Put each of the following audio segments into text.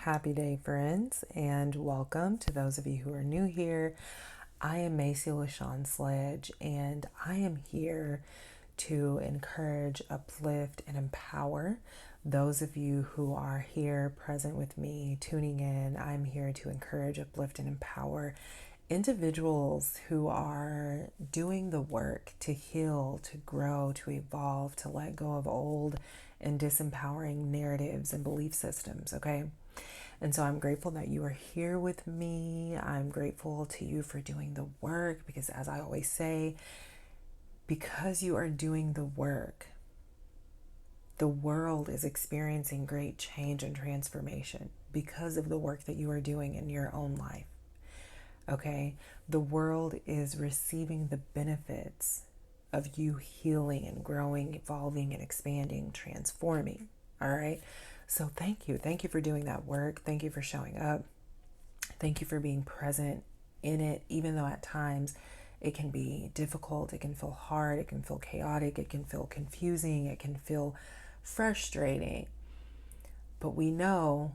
Happy day, friends, and welcome to those of you who are new here. I am Macy LaShawn Sledge, and I am here to encourage, uplift, and empower those of you who are here present with me, tuning in. I'm here to encourage, uplift, and empower individuals who are doing the work to heal, to grow, to evolve, to let go of old and disempowering narratives and belief systems, okay? And so I'm grateful that you are here with me. I'm grateful to you for doing the work because, as I always say, because you are doing the work, the world is experiencing great change and transformation because of the work that you are doing in your own life. Okay? The world is receiving the benefits of you healing and growing, evolving and expanding, transforming. All right? So thank you. Thank you for doing that work. Thank you for showing up. Thank you for being present in it, even though at times it can be difficult, it can feel hard, it can feel chaotic, it can feel confusing, it can feel frustrating. But we know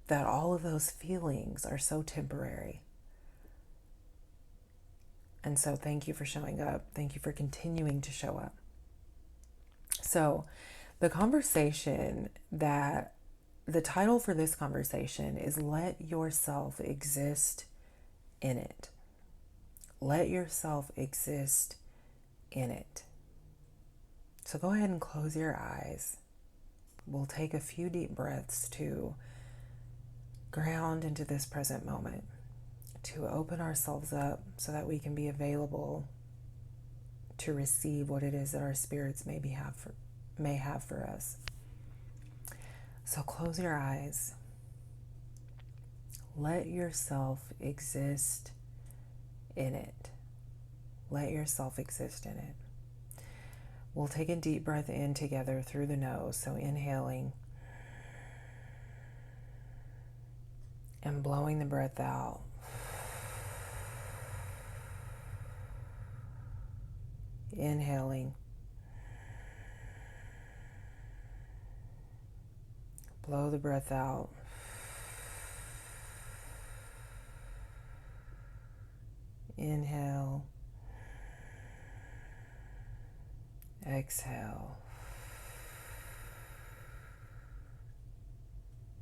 that all of those feelings are so temporary. And so thank you for showing up. Thank you for continuing to show up. So the title for this conversation is Let Yourself Exist in It. Let yourself exist in it. So go ahead and close your eyes. We'll take a few deep breaths to ground into this present moment, to open ourselves up so that we can be available to receive what it is that our spirits may have for us. So close your eyes. Let yourself exist in it. Let yourself exist in it. We'll take a deep breath in together through the nose. So inhaling and blowing the breath out. Inhaling. Blow the breath out. Inhale. Exhale.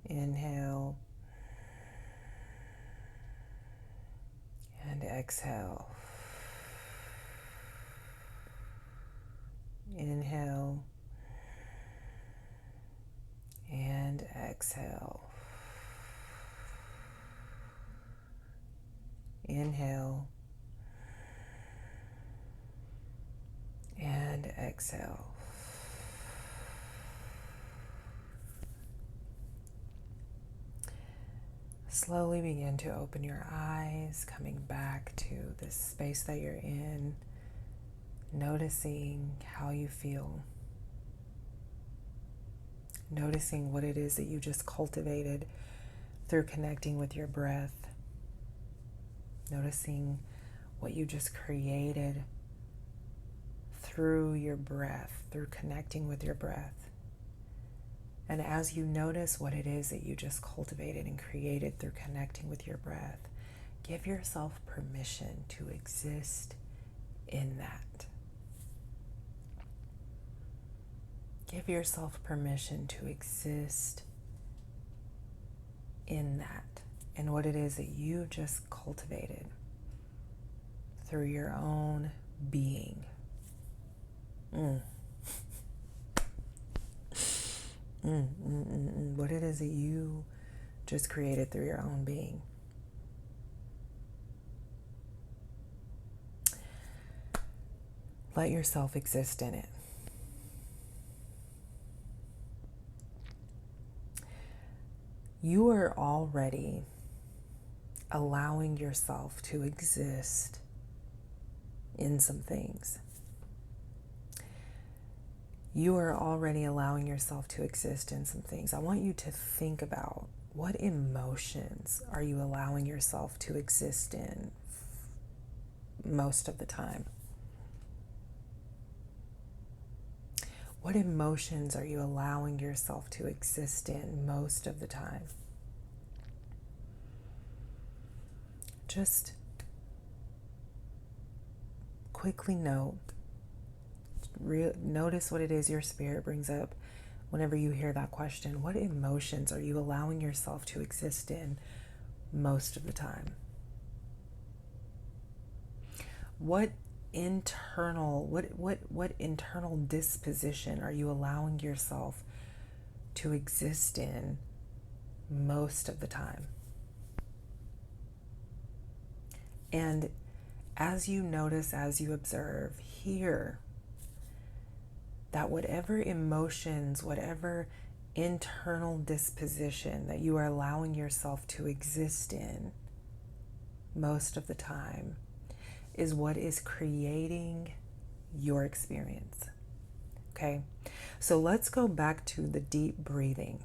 Inhale. And exhale. Inhale. And exhale. Inhale. And exhale. Slowly begin to open your eyes, coming back to this space that you're in, noticing how you feel, noticing what it is that you just cultivated through connecting with your breath, noticing what you just created through your breath, through connecting with your breath. And as you notice what it is that you just cultivated and created through connecting with your breath, give yourself permission to exist in that. Give yourself permission to exist in that, in what it is that you just cultivated through your own being. What it is that you just created through your own being. Let yourself exist in it. You are already allowing yourself to exist in some things. You are already allowing yourself to exist in some things. I want you to think about what emotions are you allowing yourself to exist in most of the time? What emotions are you allowing yourself to exist in most of the time? Just quickly notice what it is your spirit brings up whenever you hear that question. What emotions are you allowing yourself to exist in most of the time? What internal disposition are you allowing yourself to exist in most of the time? And as you notice, as you observe, hear that whatever emotions, whatever internal disposition that you are allowing yourself to exist in most of the time is what is creating your experience. Okay, so let's go back to the deep breathing.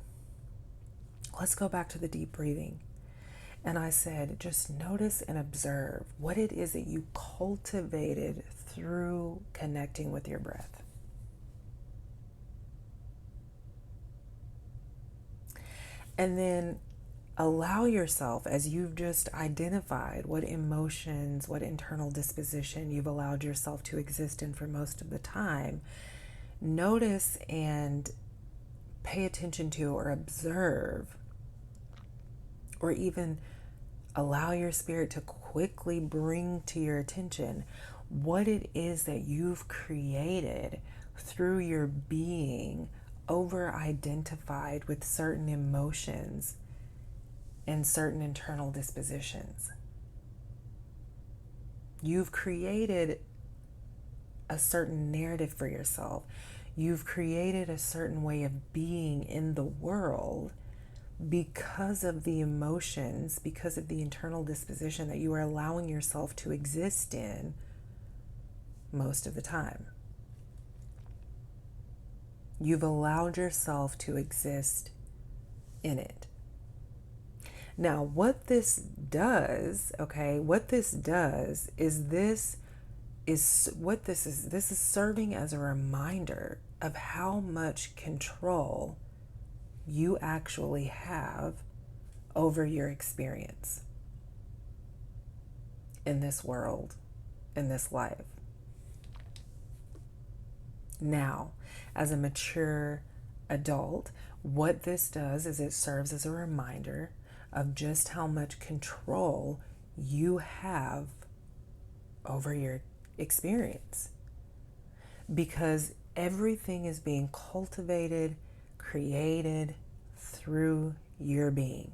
And I said, just notice and observe what it is that you cultivated through connecting with your breath. And then allow yourself, as you've just identified what emotions, what internal disposition you've allowed yourself to exist in for most of the time, notice and pay attention to or observe, or even allow your spirit to quickly bring to your attention what it is that you've created through your being over identified with certain emotions and certain internal dispositions. You've created a certain narrative for yourself. You've created a certain way of being in the world because of the emotions, because of the internal disposition that you are allowing yourself to exist in most of the time. You've allowed yourself to exist in it. Now, what this does is this is serving as a reminder of how much control you actually have over your experience in this world, in this life. Now, as a mature adult, what this does is it serves as a reminder of just how much control you have over your experience. Because everything is being cultivated, created through your being.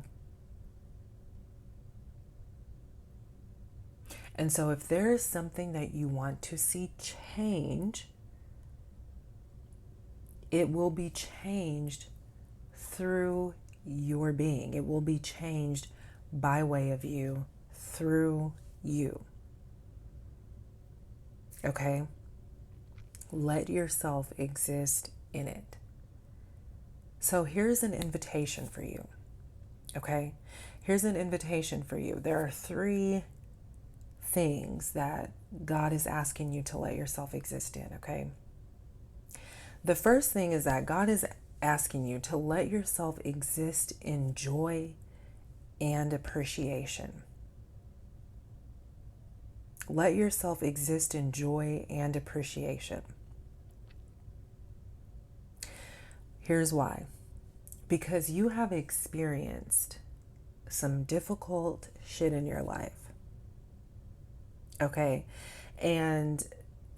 And so if there is something that you want to see change, it will be changed through your being. It will be changed by way of you, through you. Okay? Let yourself exist in it. So here's an invitation for you. Okay? Here's an invitation for you. There are 3 things that God is asking you to let yourself exist in, okay? The first thing is that God is asking you to let yourself exist in joy and appreciation. Let yourself exist in joy and appreciation. Here's why. Because you have experienced some difficult shit in your life. Okay? And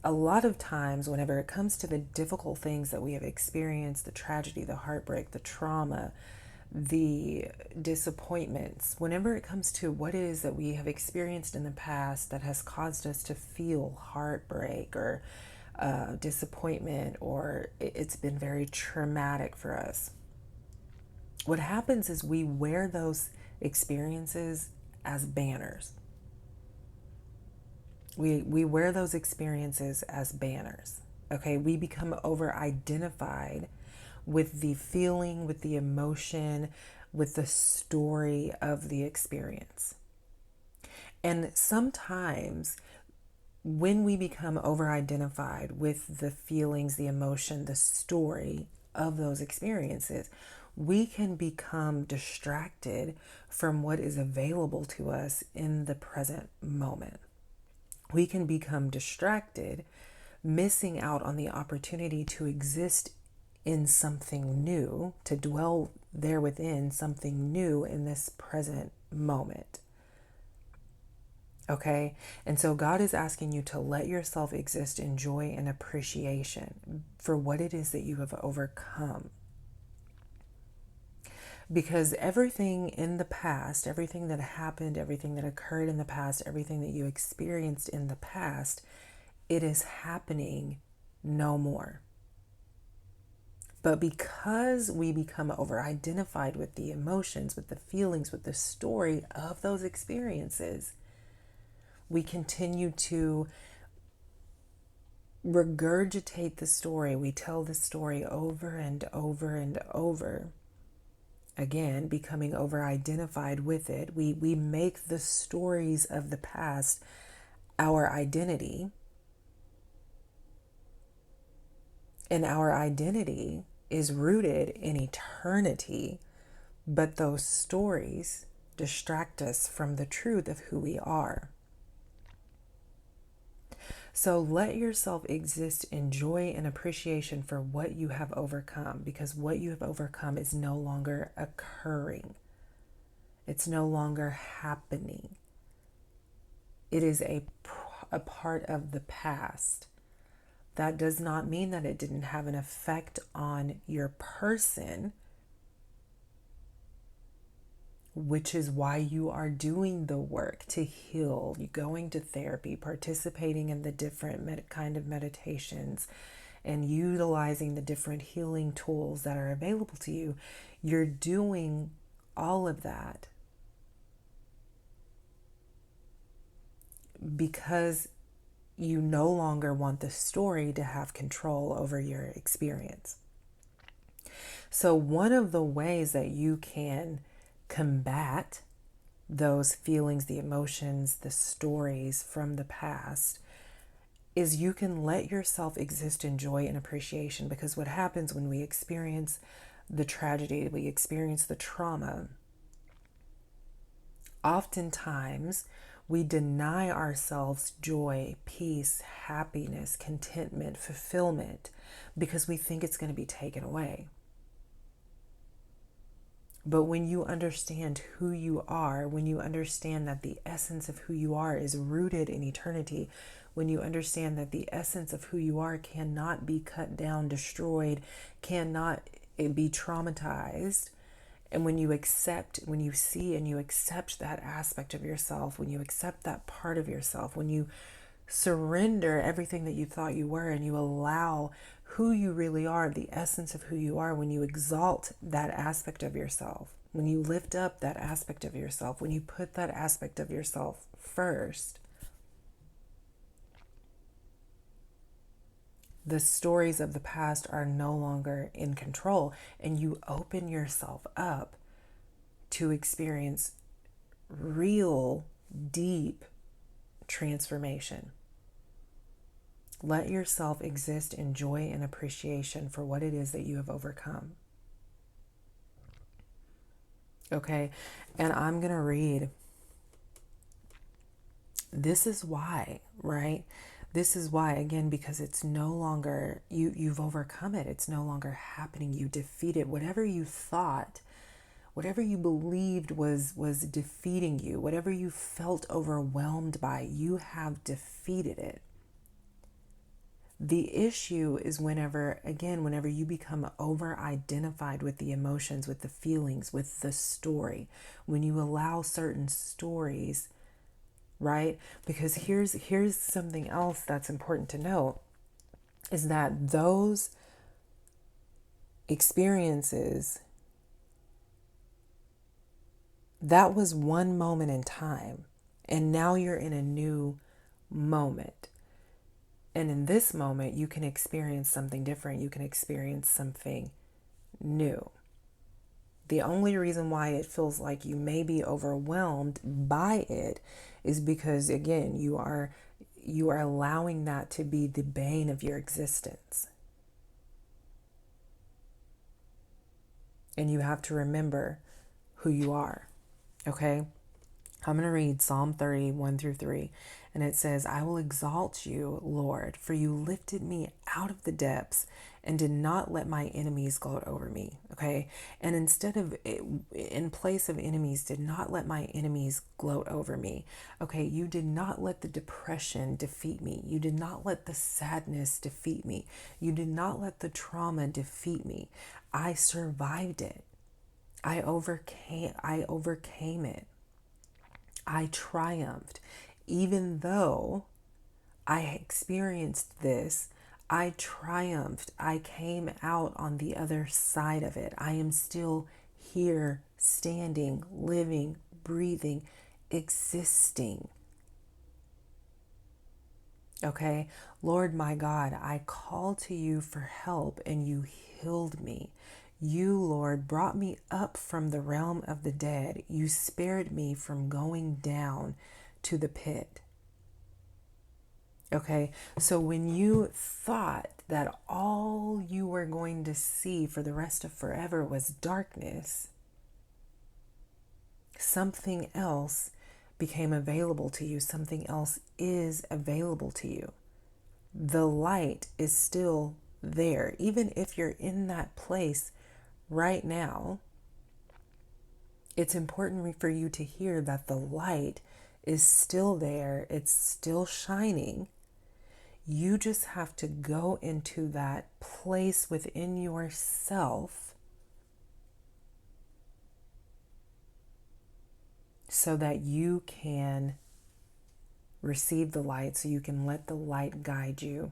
a lot of times, whenever it comes to the difficult things that we have experienced, the tragedy, the heartbreak, the trauma, the disappointments, whenever it comes to what it is that we have experienced in the past that has caused us to feel heartbreak or disappointment, or it's been very traumatic for us, what happens is we wear those experiences as banners. We wear those experiences as banners, okay? We become over-identified with the feeling, with the emotion, with the story of the experience. And sometimes when we become over-identified with the feelings, the emotion, the story of those experiences, we can become distracted from what is available to us in the present moment. We can become distracted, missing out on the opportunity to exist in something new, to dwell there within something new in this present moment. Okay? And so God is asking you to let yourself exist in joy and appreciation for what it is that you have overcome. Because everything in the past, everything that happened, everything that occurred in the past, everything that you experienced in the past, it is happening no more. But because we become over-identified with the emotions, with the feelings, with the story of those experiences, we continue to regurgitate the story. We tell the story over and over and over. Again, becoming over-identified with it. We make the stories of the past our identity. And our identity is rooted in eternity. But those stories distract us from the truth of who we are. So let yourself exist in joy and appreciation for what you have overcome, because what you have overcome is no longer occurring. It's no longer happening. It is a part of the past. That does not mean that it didn't have an effect on your person, which is why you are doing the work to heal. You're going to therapy, participating in the different kind of meditations, and utilizing the different healing tools that are available to you. You're doing all of that because you no longer want the story to have control over your experience. So one of the ways that you can combat those feelings, the emotions, the stories from the past is you can let yourself exist in joy and appreciation. Because what happens when we experience the tragedy, we experience the trauma, oftentimes we deny ourselves joy, peace, happiness, contentment, fulfillment, because we think it's going to be taken away. But when you understand who you are, when you understand that the essence of who you are is rooted in eternity, when you understand that the essence of who you are cannot be cut down, destroyed, cannot be traumatized, and when you accept, when you see and you accept that aspect of yourself, when you accept that part of yourself, when you surrender everything that you thought you were and you allow who you really are, the essence of who you are, when you exalt that aspect of yourself, when you lift up that aspect of yourself, when you put that aspect of yourself first, the stories of the past are no longer in control, and you open yourself up to experience real, deep transformation. Let yourself exist in joy and appreciation for what it is that you have overcome. Okay, and I'm going to read. This is why, right? This is why, again, because it's no longer, you've overcome it. It's no longer happening. You defeated whatever you thought, whatever you believed was defeating you, whatever you felt overwhelmed by, you have defeated it. The issue is whenever you become over-identified with the emotions, with the feelings, with the story, when you allow certain stories, right? Because here's something else that's important to note, is that those experiences, that was one moment in time, and now you're in a new moment. And in this moment, you can experience something different. You can experience something new. The only reason why it feels like you may be overwhelmed by it is because, again, you are allowing that to be the bane of your existence. And you have to remember who you are. Okay? I'm going to read Psalm 30, 1-3. And it says, I will exalt you, Lord, for you lifted me out of the depths and did not let my enemies gloat over me. Okay. And in place of enemies, did not let my enemies gloat over me. Okay. You did not let the depression defeat me. You did not let the sadness defeat me. You did not let the trauma defeat me. I survived it. I overcame it. I triumphed. Even though I experienced this, I triumphed. I came out on the other side of it. I am still here, standing, living, breathing, existing. Okay, Lord my God, I called to you for help and you healed me. You, Lord, brought me up from the realm of the dead. You spared me from going down to the pit. Okay, so when you thought that all you were going to see for the rest of forever was darkness, something else became available to you. Something else is available to you. The light is still there. Even if you're in that place right now, it's important for you to hear that the light is still there. It's still shining. You just have to go into that place within yourself so that you can receive the light, so you can let the light guide you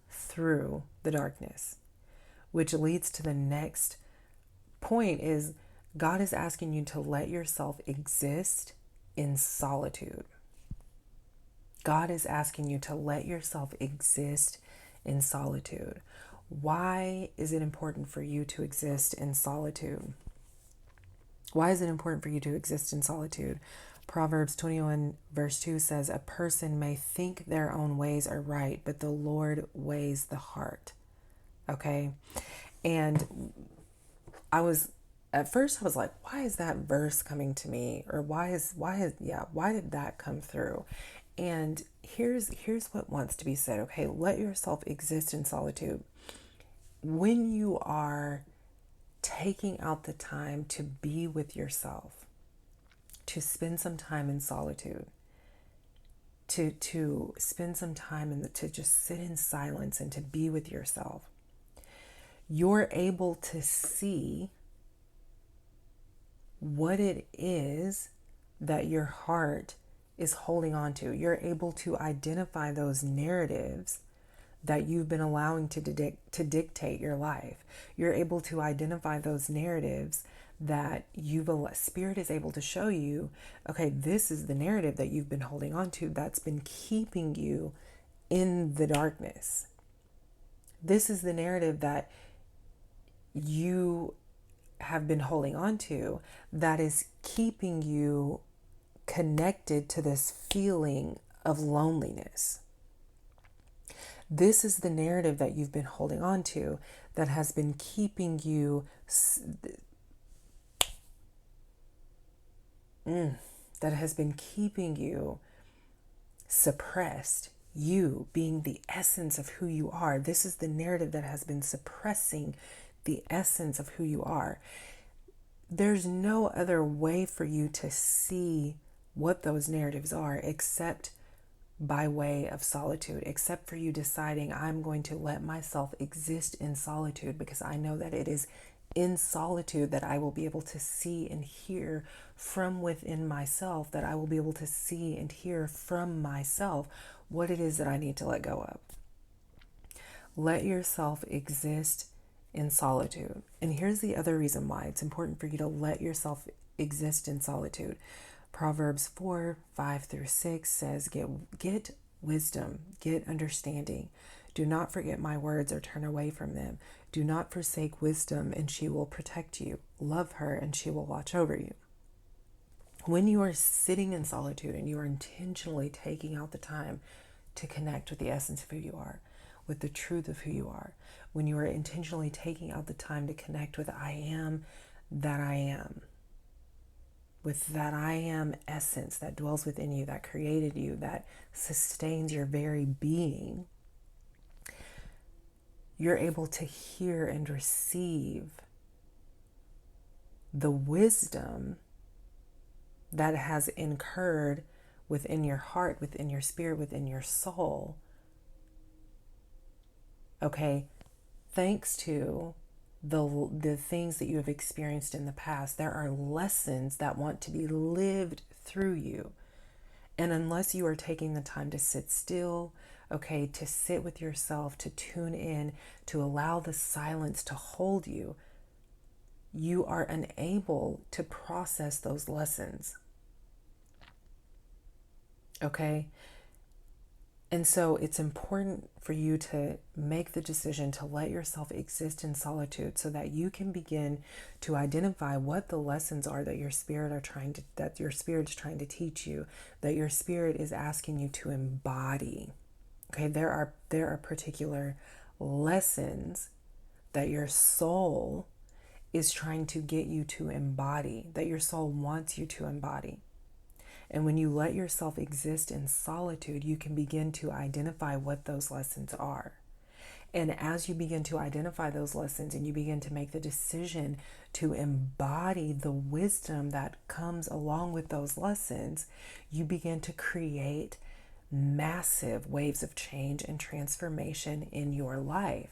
through the darkness. Which leads to the next point is God is asking you to let yourself exist in solitude. God is asking you to let yourself exist in solitude. Why is it important for you to exist in solitude? Why is it important for you to exist in solitude? Proverbs 21 verse 2 says, a person may think their own ways are right, but the Lord weighs the heart. Okay. And at first I was like, why is that verse coming to me? Or why did that come through? And here's what wants to be said. Okay. Let yourself exist in solitude. When you are taking out the time to be with yourself, to spend some time in solitude, to spend some time to just sit in silence and to be with yourself, you're able to see what it is that your heart is holding on to. You're able to identify those narratives that you've been allowing to dictate your life. You're able to identify those narratives that Spirit is able to show you, okay, this is the narrative that you've been holding on to that's been keeping you in the darkness. This is the narrative that you have been holding on to that is keeping you connected to this feeling of loneliness. This is the narrative that you've been holding on to that has been keeping you suppressed. You being the essence of who you are. This is the narrative that has been suppressing the essence of who you are. There's no other way for you to see what those narratives are except by way of solitude, except for you deciding, I'm going to let myself exist in solitude, because I know that it is in solitude that I will be able to see and hear from within myself, that I will be able to see and hear from myself what it is that I need to let go of. Let yourself exist in solitude. And here's the other reason why it's important for you to let yourself exist in solitude. Proverbs 4:5-6 says, get wisdom, get understanding. Do not forget my words or turn away from them. Do not forsake wisdom, and she will protect you. Love her, and she will watch over you. When you are sitting in solitude and you are intentionally taking out the time to connect with the essence of who you are, with the truth of who you are, when you are intentionally taking out the time to connect with I am that I am, with that I am essence that dwells within you, that created you, that sustains your very being, you're able to hear and receive the wisdom that has incurred within your heart, within your spirit, within your soul. Okay, thanks to the things that you have experienced in the past, there are lessons that want to be lived through you. And unless you are taking the time to sit still, okay, to sit with yourself, to tune in, to allow the silence to hold you, you are unable to process those lessons. Okay? And so it's important for you to make the decision to let yourself exist in solitude so that you can begin to identify what the lessons are that your spirit is trying to teach you, that your spirit is asking you to embody. Okay, there are particular lessons that your soul is trying to get you to embody, that your soul wants you to embody. And when you let yourself exist in solitude, you can begin to identify what those lessons are. And as you begin to identify those lessons and you begin to make the decision to embody the wisdom that comes along with those lessons, you begin to create massive waves of change and transformation in your life.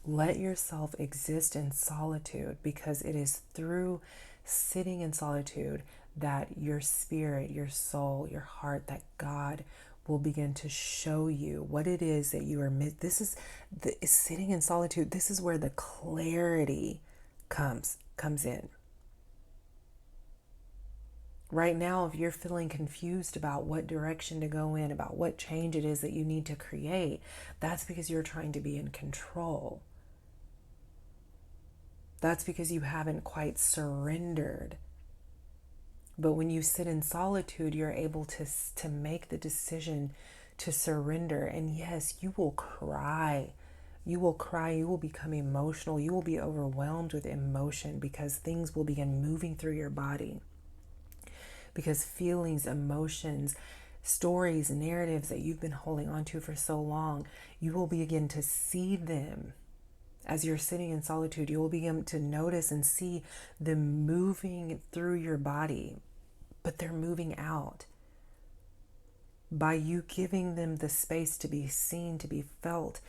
Let yourself exist in solitude, because it is through sitting in solitude that your spirit, your soul, your heart, that God will begin to show you what it is that you are sitting in solitude. This is where the clarity comes in. Right now, if you're feeling confused about what direction to go in, about what change it is that you need to create, that's because you're trying to be in control. That's because you haven't quite surrendered. But when you sit in solitude, you're able to make the decision to surrender. And yes, you will cry. You will cry. You will become emotional. You will be overwhelmed with emotion because things will begin moving through your body. Because feelings, emotions, stories, narratives that you've been holding on to for so long, you will begin to see them. As you're sitting in solitude, you will begin to notice and see them moving through your body, but they're moving out. By you giving them the space to be seen, to be felt,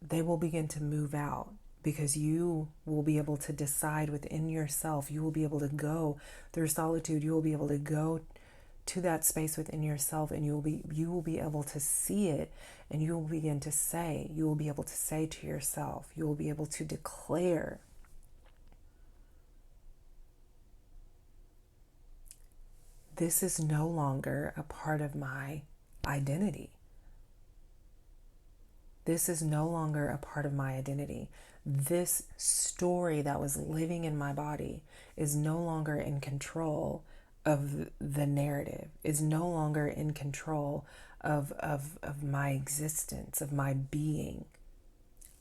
they will begin to move out, because you will be able to decide within yourself. You will be able to go through solitude. You will be able to go to that space within yourself, and you will be able to see it, and you will begin to say, you will be able to say to yourself, you will be able to declare, this is no longer a part of my identity. This is no longer a part of my identity. This story that was living in my body is no longer in control of the narrative, is no longer in control of my existence, of my being.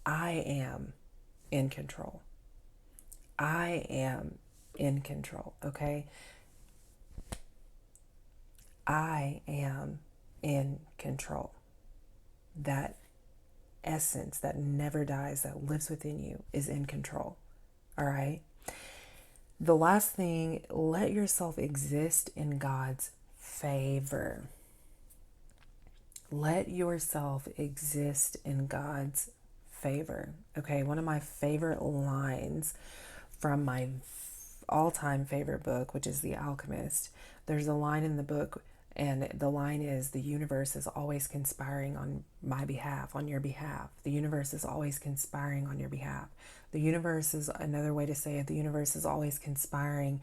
I am in control. I am in control, okay? I am in control. That essence that never dies, that lives within you, is in control. All right? The last thing, let yourself exist in God's favor. Let yourself exist in God's favor. Okay, one of my favorite lines from my all-time favorite book, which is The Alchemist, there's a line in the book, and the line is, the universe is always conspiring on my behalf, on your behalf. The universe is always conspiring on your behalf. The universe is, another way to say it, the universe is always conspiring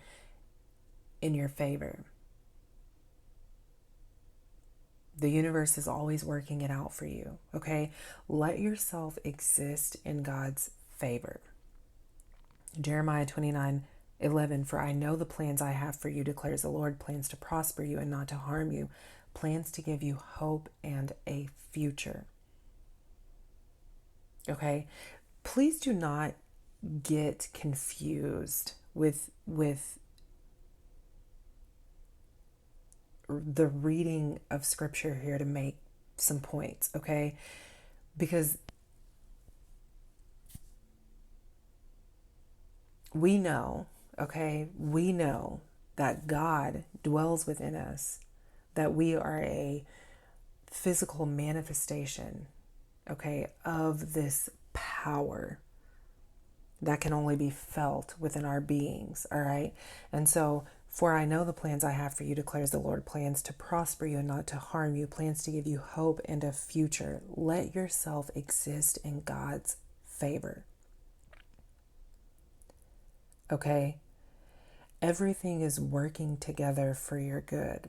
in your favor. The universe is always working it out for you, okay? Let yourself exist in God's favor. Jeremiah 29 11, for I know the plans I have for you, declares the Lord, plans to prosper you and not to harm you, plans to give you hope and a future. Okay? Please do not get confused with the reading of scripture here to make some points, okay? Because we know, okay, we know that God dwells within us, that we are a physical manifestation, okay, of this power that can only be felt within our beings, all right? And so, for I know the plans I have for you, declares the Lord, plans to prosper you and not to harm you, plans to give you hope and a future. Let yourself exist in God's favor. Okay? Everything is working together for your good.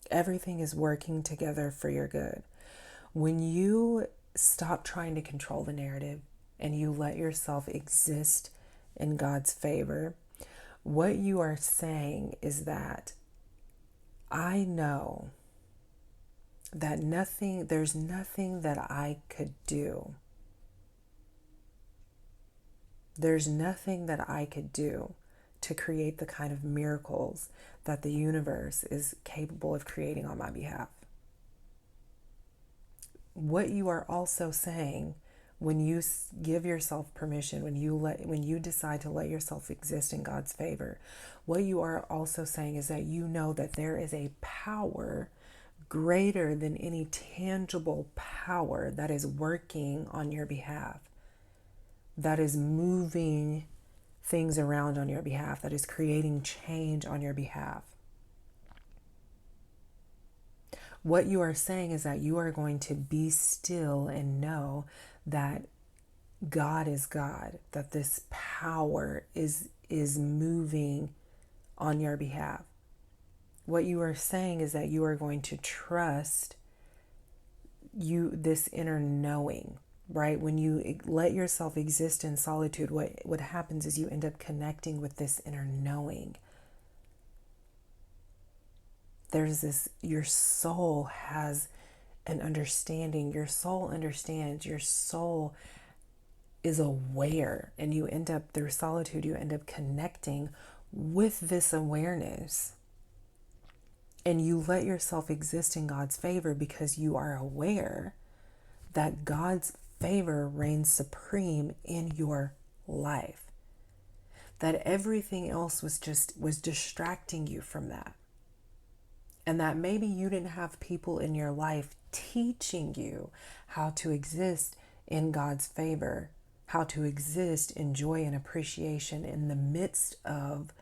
Everything is working together for your good. When you stop trying to control the narrative and you let yourself exist in God's favor, what you are saying is that I know that there's nothing that I could do. There's nothing that I could do to create the kind of miracles that the universe is capable of creating on my behalf. What you are also saying when you give yourself permission, when you decide to let yourself exist in God's favor, what you are also saying is that you know that there is a power greater than any tangible power that is working on your behalf, that is moving things around on your behalf, that is creating change on your behalf. What you are saying is that you are going to be still and know that God is God, that this power is moving on your behalf. What you are saying is that you are going to trust this inner knowing, right? When you let yourself exist in solitude, what happens is you end up connecting with this inner knowing. There's this, your soul has an understanding. Your soul understands. Your soul is aware, and you end up, through solitude, you end up connecting with this awareness, and you let yourself exist in God's favor because you are aware that God's favor reigns supreme in your life, that everything else was distracting you from that, and that maybe you didn't have people in your life teaching you how to exist in God's favor, how to exist in joy and appreciation in the midst of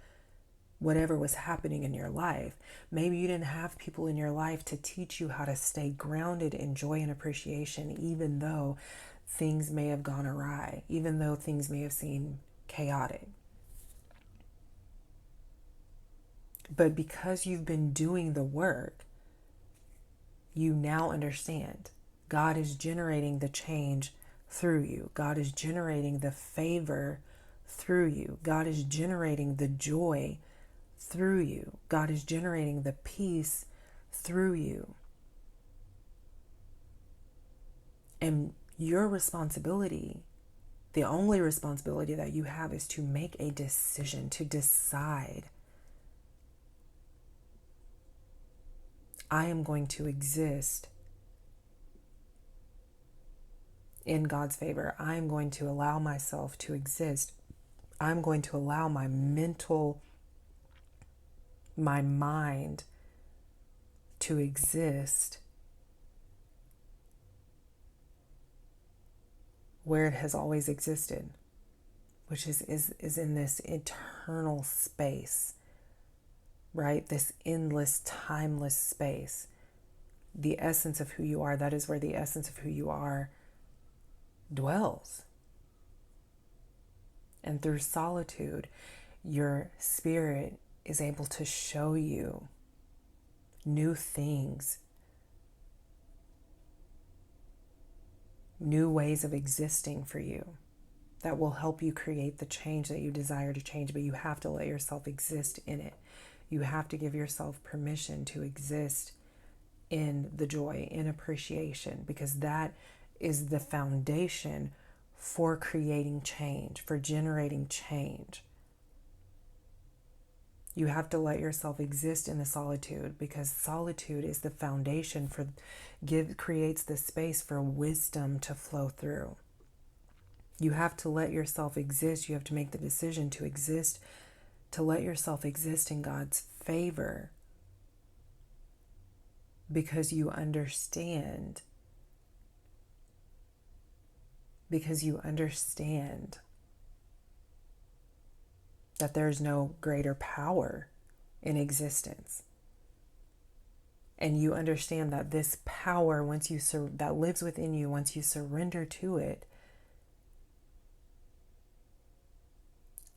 whatever was happening in your life. Maybe you didn't have people in your life to teach you how to stay grounded in joy and appreciation, even though things may have gone awry, even though things may have seemed chaotic. But because you've been doing the work, you now understand God is generating the change through you. God is generating the favor through you. God is generating the joy through you. God is generating the peace through you. And your responsibility, the only responsibility that you have, is to make a decision, to decide, I am going to exist in God's favor. I am going to allow myself to exist. I'm going to allow my mind to exist where it has always existed, which is in this eternal space, right? This endless, timeless space. The essence of who you are, that is where the essence of who you are dwells. And through solitude, your spirit is able to show you new things, new ways of existing for you. that will help you create the change that you desire to change, but you have to let yourself exist in it. You have to give yourself permission to exist in the joy, in appreciation, because that is the foundation for creating change, for generating change. You have to let yourself exist in the solitude, because solitude is the foundation for creates the space for wisdom to flow through. You have to let yourself exist. You have to make the decision to exist, to let yourself exist in God's favor, because you understand. Because you understand that there's no greater power in existence. And you understand that this power, that lives within you, once you surrender to it,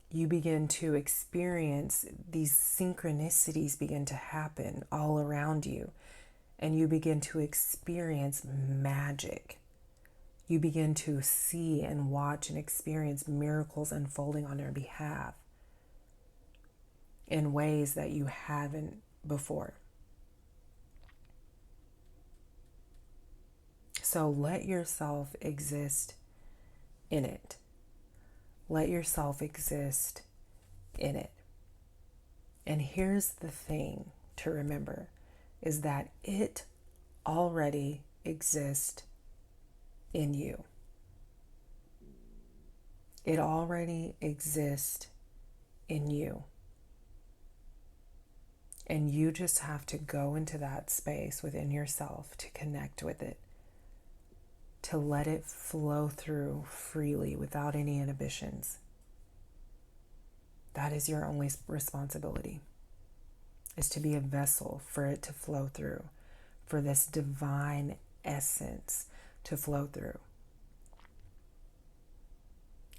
you begin to experience these synchronicities begin to happen all around you. And you begin to experience magic. You begin to see and watch and experience miracles unfolding on your behalf in ways that you haven't before. So let yourself exist in it. Let yourself exist in it. And here's the thing to remember, is that it already exists in you. It already exists in you. And you just have to go into that space within yourself to connect with it, to let it flow through freely without any inhibitions. That is your only responsibility, is to be a vessel for it to flow through, for this divine essence to flow through,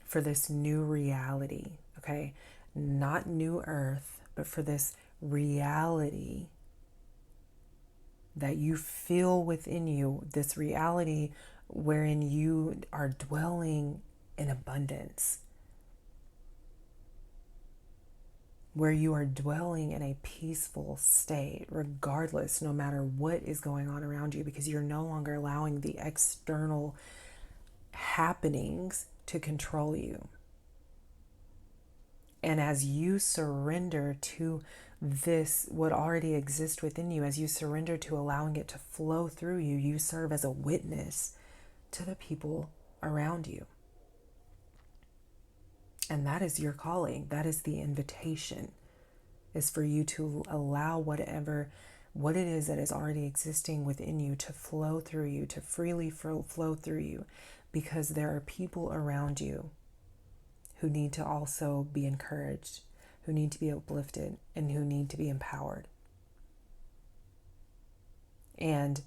for this new reality, okay? Not new earth, but for this reality that you feel within you, this reality wherein you are dwelling in abundance, where you are dwelling in a peaceful state, regardless, no matter what is going on around you, because you're no longer allowing the external happenings to control you. And as you surrender to this, what already exists within you, as you surrender to allowing it to flow through you, you serve as a witness to the people around you. And that is your calling. That is the invitation, is for you to allow what it is that is already existing within you to flow through you, to freely flow through you, because there are people around you who need to also be encouraged, who need to be uplifted, and who need to be empowered. And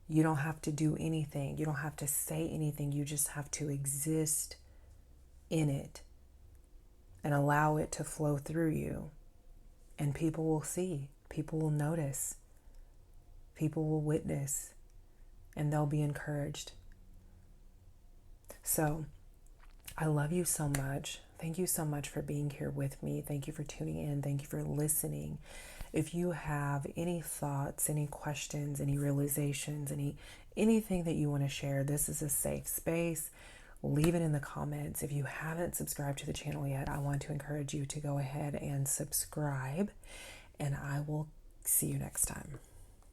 you don't have to do anything. You don't have to say anything. You just have to exist in it and allow it to flow through you. And people will see, people will notice, people will witness, and they'll be encouraged. So I love you so much. Thank you so much for being here with me. Thank you for tuning in. Thank you for listening. If you have any thoughts, any questions, any realizations, anything that you want to share, this is a safe space. Leave it in the comments. If you haven't subscribed to the channel yet, I want to encourage you to go ahead and subscribe, and I will see you next time.